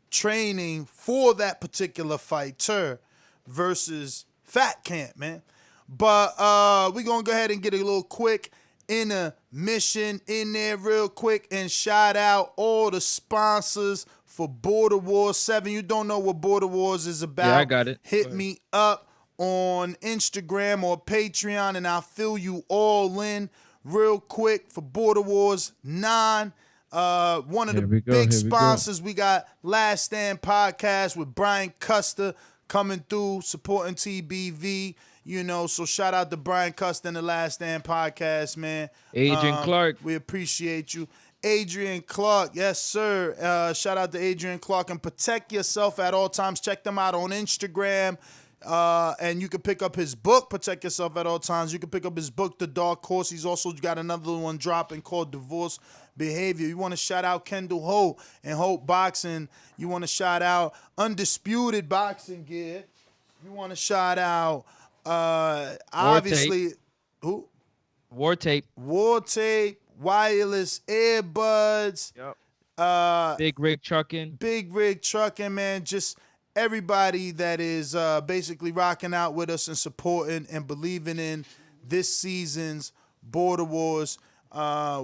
training for that particular fighter versus fat camp, man. But we're going to go ahead and get a little quick intermission in there real quick and shout out all the sponsors for Border Wars 7. You don't know what Border Wars is about? Yeah, I got it. Hit me up on Instagram or Patreon and I'll fill you all in real quick for Border Wars 9. One of the big sponsors, we got Last Stand Podcast with Brian Custer coming through, supporting TBV. You know, so shout out to Brian Custer and the Last Stand Podcast, man. Adrian Clark. We appreciate you. Adrian Clark, yes, sir. Shout out to Adrian Clark. And protect yourself at all times. Check them out on Instagram. And you can pick up his book, Protect Yourself at All Times. You can pick up his book, The Dark Horse. He's also got another one dropping called Divorce Behavior. You want to shout out Kendall Holt and Holt Boxing. You want to shout out Undisputed Boxing Gear. You want to shout out, obviously, who? War Tape. War Tape, wireless earbuds. Yep. Big Rig Trucking. Big Rig Trucking, man. Just everybody that is basically rocking out with us and supporting and believing in this season's Border Wars.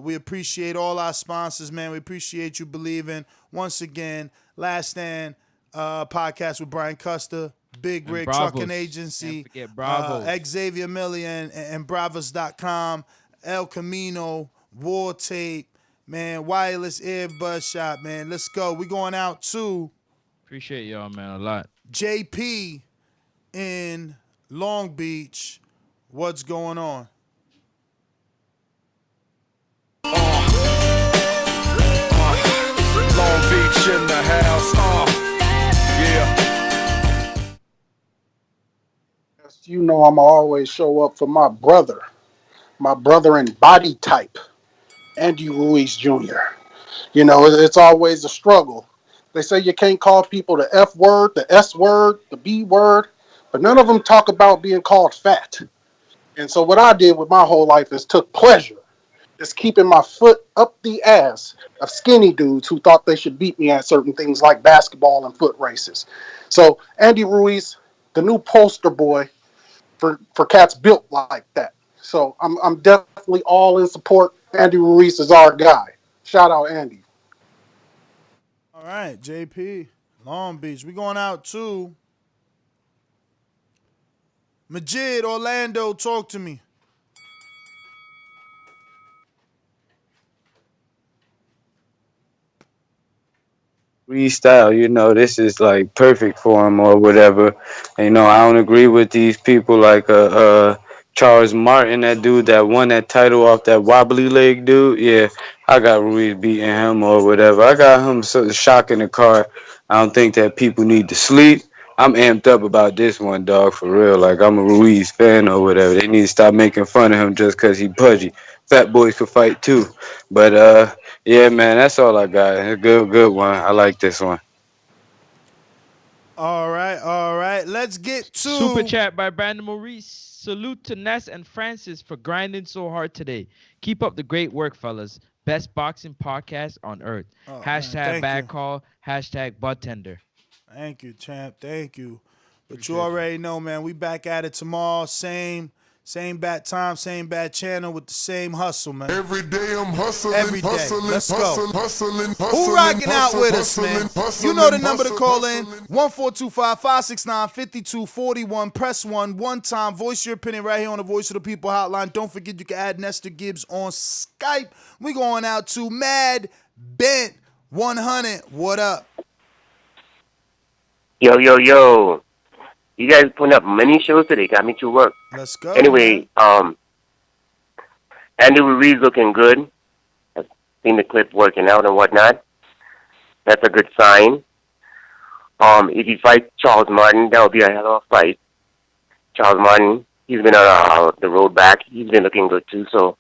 We appreciate all our sponsors, man. We appreciate you believing. Once again, Last Stand Podcast with Brian Custer, Big Rig Trucking Agency, Xavier Million and Bravos.com, El Camino, War Tape, man, Wireless Earbud Shop, man. Let's go. We going out too. Appreciate y'all, man, a lot. JP in Long Beach, what's going on? Long Beach in the house, yeah. You know I'm always show up for my brother in body type, Andy Ruiz Jr. You know, it's always a struggle. They say you can't call people the F word, the S word, the B word, but none of them talk about being called fat. And so what I did with my whole life is took pleasure. Just keeping my foot up the ass of skinny dudes who thought they should beat me at certain things like basketball and foot races. So Andy Ruiz, the new poster boy for cats built like that. So I'm definitely all in support. Andy Ruiz is our guy. Shout out Andy. All right, JP, Long Beach. We going out too. Majid, Orlando, talk to me. Freestyle, you know, this is like perfect for him or whatever. And, you know, I don't agree with these people like Charles Martin, that dude that won that title off that wobbly leg dude. Yeah, I got Ruiz beating him or whatever. I got him shocking the car. I don't think that people need to sleep. I'm amped up about this one, dog, for real. Like, I'm a Ruiz fan or whatever. They need to stop making fun of him just because he pudgy. Fat boys could fight too. But, yeah, man, that's all I got. A good one. I like this one. All right. Let's get to Super chat by Brandon Maurice. Salute to Ness and Francis for grinding so hard today. Keep up the great work, fellas. Best boxing podcast on earth. Hashtag bad call. Hashtag butt tender. Thank you, champ. Thank you. But you already know, man, we back at it tomorrow. Same bad time, same bad channel with the same hustle, man. Every day I'm hustling, Every day. Let's go. hustling. Who rocking out with us, man? You know the number to call in. 1-425-569-5241. Press 1. One time. Voice your opinion right here on the Voice of the People hotline. Don't forget you can add Nestor Gibbs on Skype. We going out to Mad Bent 100. What up? Yo. You guys putting up many shows today. Got me to work. Let's go. Anyway, Andy Ruiz looking good. I've seen the clip working out and whatnot. That's a good sign. If he fights Charles Martin, that would be a hell of a fight. Charles Martin, he's been on the road back. He's been looking good too, so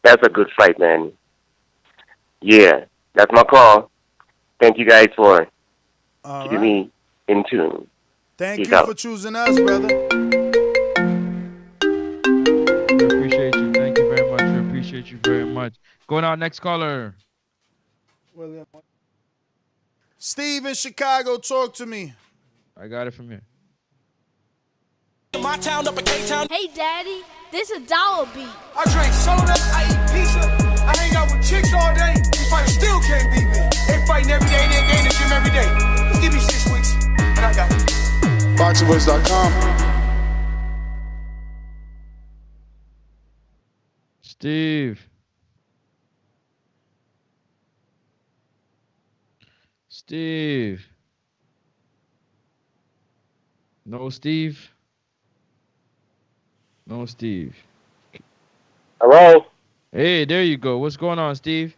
that's a good fight, man. Yeah, that's my call. Thank you guys for keeping me in tune. Thank Peace you out. for choosing us, brother. We appreciate you. Thank you very much. We appreciate you very much. Going on, next caller. Steve in Chicago, talk to me. I got it from here. My town up in K-Town. Hey, Daddy, this is Dollar Beat. I drink soda, I eat pizza. I hang out with chicks all day. These fighters still can't beat me. They fighting every day, they in the gym every day. Just give me 6 weeks, and I got it. BoxingWiz.com. Steve. Steve. No, Steve. No, Steve. Hello? Hey, there you go. What's going on, Steve?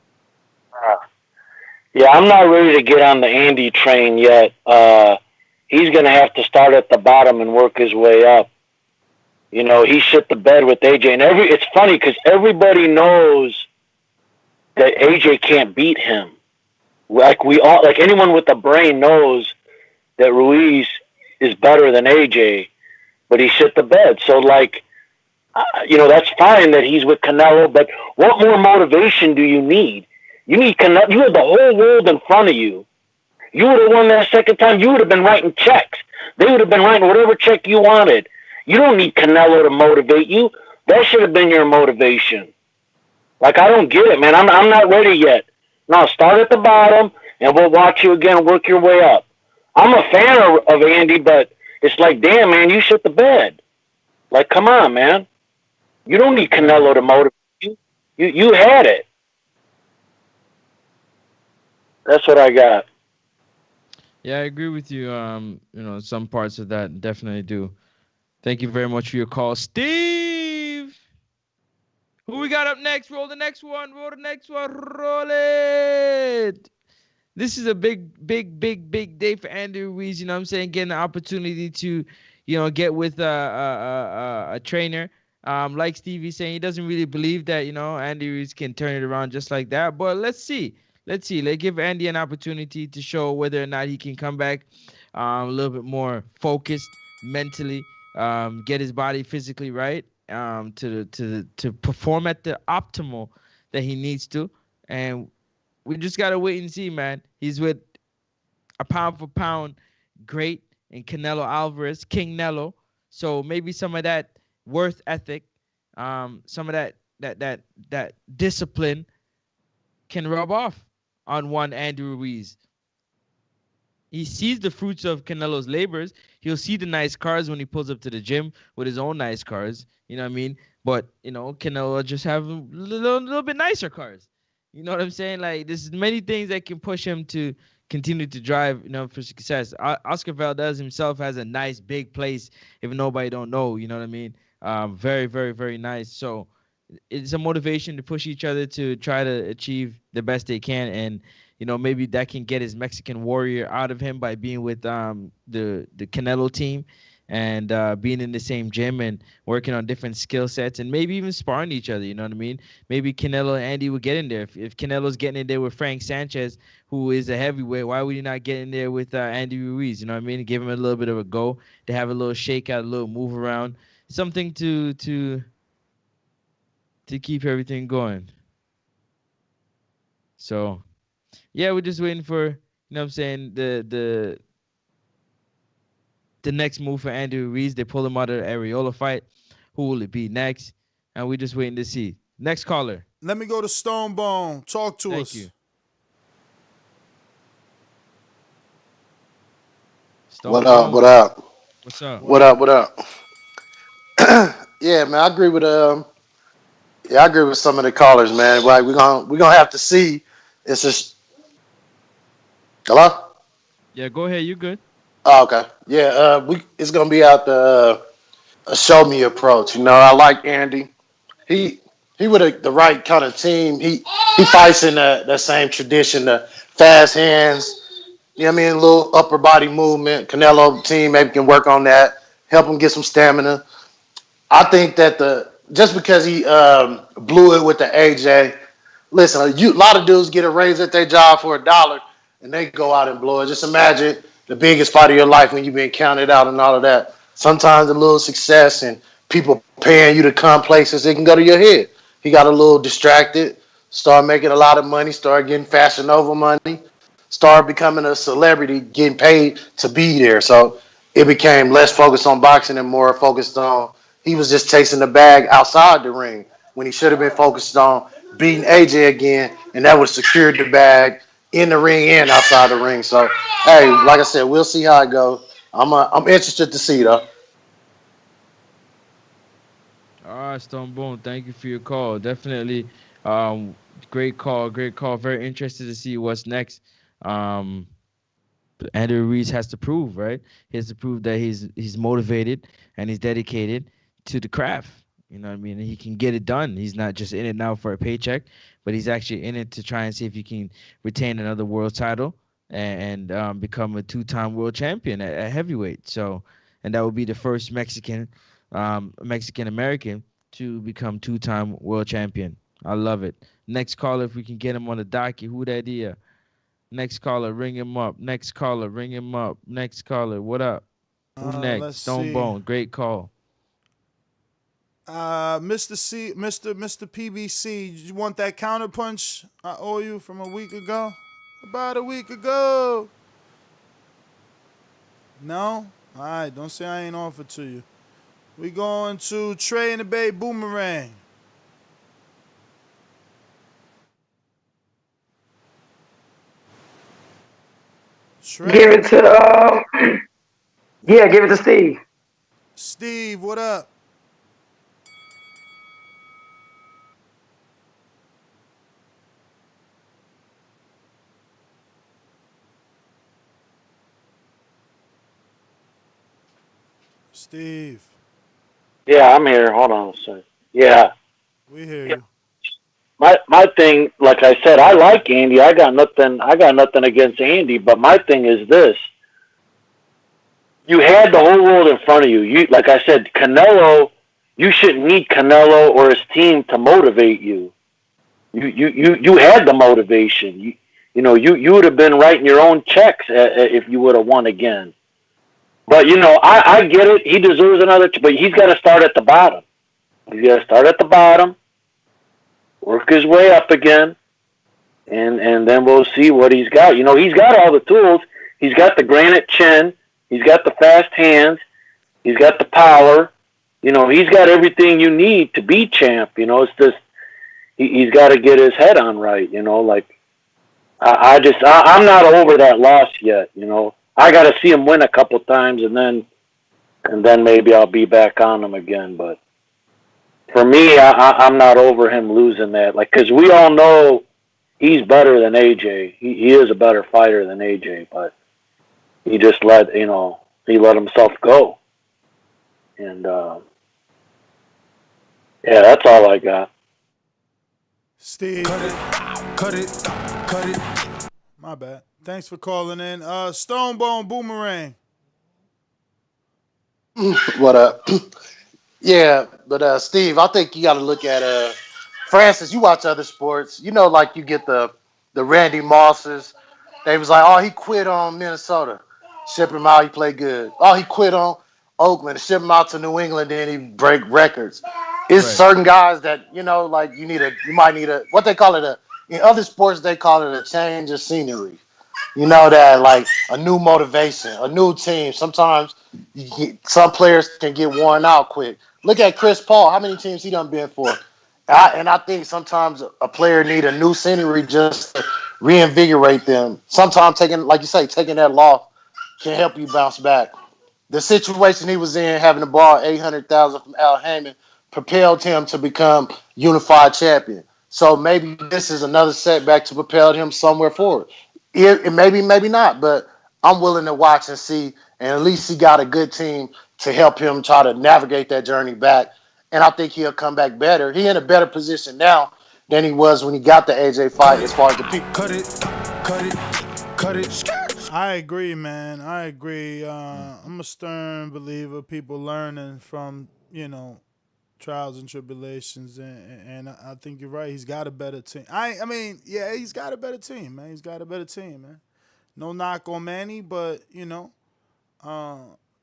Yeah, I'm not ready to get on the Andy train yet. He's going to have to start at the bottom and work his way up. You know, he shit the bed with AJ. And it's funny because everybody knows that AJ can't beat him. Like anyone with a brain knows that Ruiz is better than AJ, but he shit the bed. So, that's fine that he's with Canelo, but what more motivation do you need? You need Canelo. You have the whole world in front of you. You would have won that second time. You would have been writing checks. They would have been writing whatever check you wanted. You don't need Canelo to motivate you. That should have been your motivation. I don't get it, man. I'm not ready yet. No, start at the bottom, and we'll watch you again work your way up. I'm a fan of Andy, but it's like, damn, man, you shit the bed. Come on, man. You don't need Canelo to motivate you. You had it. That's what I got. Yeah, I agree with you. Some parts of that definitely do. Thank you very much for your call, Steve. Who we got up next? Roll the next one. Roll the next one. Roll it. This is a big day for Andy Ruiz. You know what I'm saying? Getting the opportunity to, get with a trainer. Like Stevie saying, he doesn't really believe that, Andy Ruiz can turn it around just like that. But let's see. Let's give Andy an opportunity to show whether or not he can come back a little bit more focused mentally, get his body physically right, to perform at the optimal that he needs to. And we just got to wait and see, man. He's with a pound for pound great in Canelo Alvarez, King Nello. So maybe some of that worth ethic, some of that discipline can rub off on one Andy Ruiz. He sees the fruits of Canelo's labors. He'll see the nice cars when he pulls up to the gym with his own nice cars. You know what I mean? But, Canelo just have a little bit nicer cars. You know what I'm saying? There's many things that can push him to continue to drive, for success. Oscar Valdez himself has a nice big place, if nobody don't know. You know what I mean? Very, very, very nice. So it's a motivation to push each other to try to achieve the best they can. And, maybe that can get his Mexican warrior out of him by being with the Canelo team and being in the same gym and working on different skill sets and maybe even sparring each other. You know what I mean? Maybe Canelo and Andy would get in there. If Canelo's getting in there with Frank Sanchez, who is a heavyweight, why would he not get in there with Andy Ruiz? You know what I mean? Give him a little bit of a go, to have a little shakeout, a little move around, something to keep everything going. So, yeah, we're just waiting for, the next move for Andy Ruiz. They pull him out of the Areola fight. Who will it be next? And we're just waiting to see. Next caller. Let me go to Stonebone. Talk to us. Thank you. What up? What up? What's up? What up? What up? Yeah, man, I agree with some of the callers, man. Like we're gonna have to see. It's just hello. Yeah, go ahead. You good? Oh, okay. Yeah, it's gonna be out the a show me approach. I like Andy. he would the right kind of team. He fights in that same tradition, the fast hands. You know what I mean? A little upper body movement. Canelo team maybe can work on that, help him get some stamina. I think that just because he blew it with the AJ, listen, a lot of dudes get a raise at their job for $1 and they go out and blow it. Just imagine the biggest fight of your life when you've been counted out and all of that. Sometimes a little success and people paying you to come places, it can go to your head. He got a little distracted, started making a lot of money, started getting Fashion Nova money, started becoming a celebrity, getting paid to be there. So it became less focused on boxing and more focused on he was just chasing the bag outside the ring when he should have been focused on beating AJ again, and that would secure the bag in the ring and outside the ring. So, hey, like I said, we'll see how it goes. I'm interested to see though. All right, Stone Bone. Thank you for your call. Definitely, great call. Great call. Very interested to see what's next. Um, Andrew Ruiz has to prove, right? He has to prove that he's motivated and he's dedicated to the craft. You know what I mean? He can get it done. He's not just in it now for a paycheck, but he's actually in it to try and see if he can retain another world title and become a two-time world champion at heavyweight. So, and that would be the first Mexican American to become two-time world champion. I love it. Next caller, if we can get him on the docket, who that is? Next caller, ring him up. Next caller, ring him up. Next caller, what up? Who next? Let's Stone see. Bone, great call. Mr. PBC, you want that counter punch I owe you from a week ago? About a week ago. No? All right, don't say I ain't offered to you. We going to Trey in the Bay Boomerang. Trey. Give it to yeah, give it to Steve. Steve, what up? Steve. Yeah, I'm here. Hold on a second. Yeah. We hear you. My thing, like I said, I like Andy. I got nothing against Andy, but my thing is this. You had the whole world in front of you. You like I said, Canelo, you shouldn't need Canelo or his team to motivate you. You had the motivation. You would have been writing your own checks if you would have won again. But I get it. He deserves another, but he's got to start at the bottom. He's got to start at the bottom, work his way up again, and then we'll see what he's got. He's got all the tools. He's got the granite chin. He's got the fast hands. He's got the power. He's got everything you need to be champ. It's just he's got to get his head on right. I'm not over that loss yet. I got to see him win a couple times, and then maybe I'll be back on him again. But for me, I'm not over him losing that. Because we all know he's better than AJ. He is a better fighter than AJ, but he just let himself go. And yeah, that's all I got. Steve. Cut it. My bad. Thanks for calling in. Stone Bone Boomerang. What up? Yeah, but Steve, I think you got to look at Francis. You watch other sports, like you get the Randy Mosses. They was like, oh, he quit on Minnesota, ship him out, he played good. Oh, he quit on Oakland, ship him out to New England, then he break records. It's certain guys that like you might need a what they call it in other sports they call it a change of scenery. That like a new motivation, a new team. Sometimes some players can get worn out quick. Look at Chris Paul. How many teams he done been for? And I think sometimes a player need a new scenery just to reinvigorate them. Sometimes taking that loss can help you bounce back. The situation he was in, having to borrow $800,000 from Al Heyman, propelled him to become unified champion. So maybe this is another setback to propel him somewhere forward. It maybe not, but I'm willing to watch and see. And at least he got a good team to help him try to navigate that journey back and I think he'll come back better. He in a better position now than he was when he got the AJ fight as far as the people. Cut it. I agree, man. I agree. I'm a stern believer. People learning from, trials and tribulations, and I think you're right. He's got a better team. I mean, yeah, he's got a better team, man. He's got a better team, man. No knock on Manny, but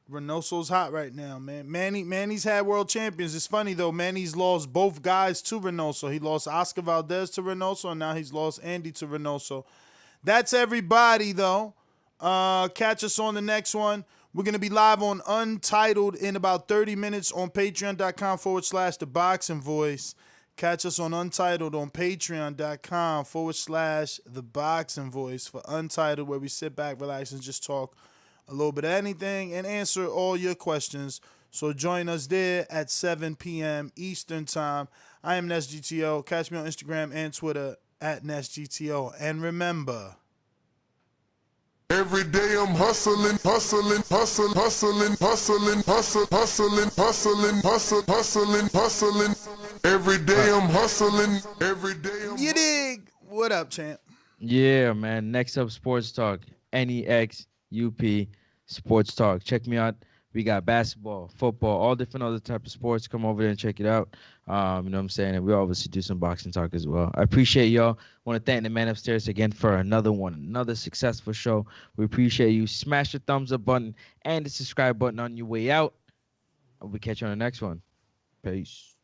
Reynoso's hot right now, man. Manny's had world champions. It's funny though. Manny's lost both guys to Reynoso. He lost Oscar Valdez to Reynoso, and now he's lost Andy to Reynoso. That's everybody though. Catch us on the next one. We're going to be live on Untitled in about 30 minutes on patreon.com/The Boxing Voice. Catch us on Untitled on patreon.com/The Boxing Voice for Untitled, where we sit back, relax, and just talk a little bit of anything and answer all your questions. So join us there at 7 p.m. Eastern Time. I am NestGTO. Catch me on Instagram and Twitter at NestGTO. And remember, Every day I'm hustling. Every day I'm hustling. You dig? What up, champ? Yeah, man. Next up, Sports Talk. NEXUP Sports Talk. Check me out. We got basketball, football, all different other type of sports. Come over there and check it out. You know what I'm saying? And we obviously do some boxing talk as well. I appreciate y'all. Want to thank the man upstairs again for another successful show. We appreciate you. Smash the thumbs up button and the subscribe button on your way out. We'll catch you on the next one. Peace.